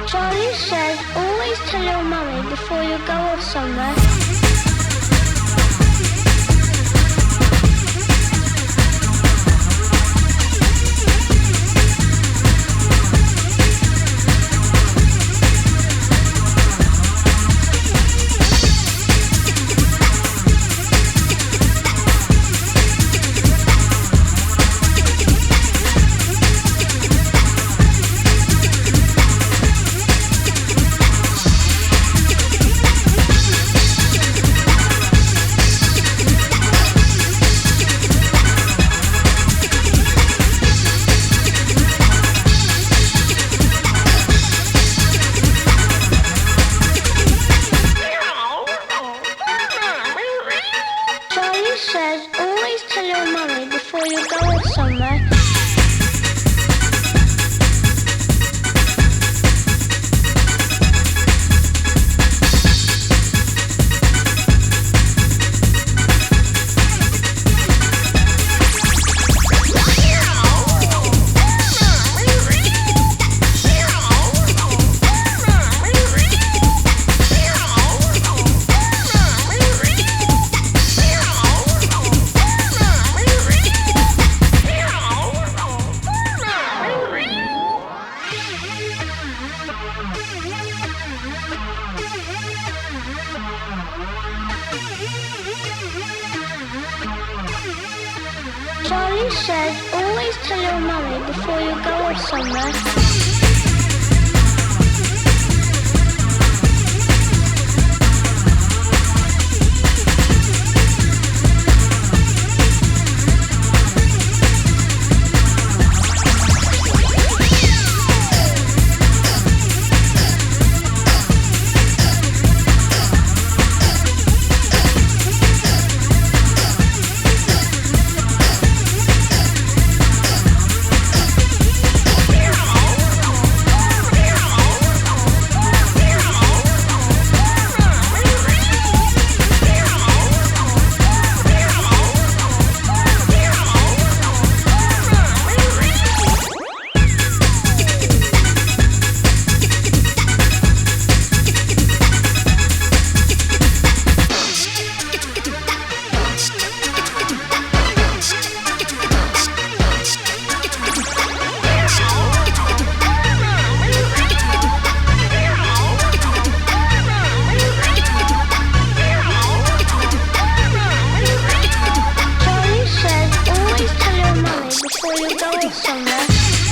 Charlie says always tell your mummy before you go off somewhere. Says always tell your mummy before you go off somewhere. Charlie says always tell your mummy before you go off somewhere. Before you go off somewhere.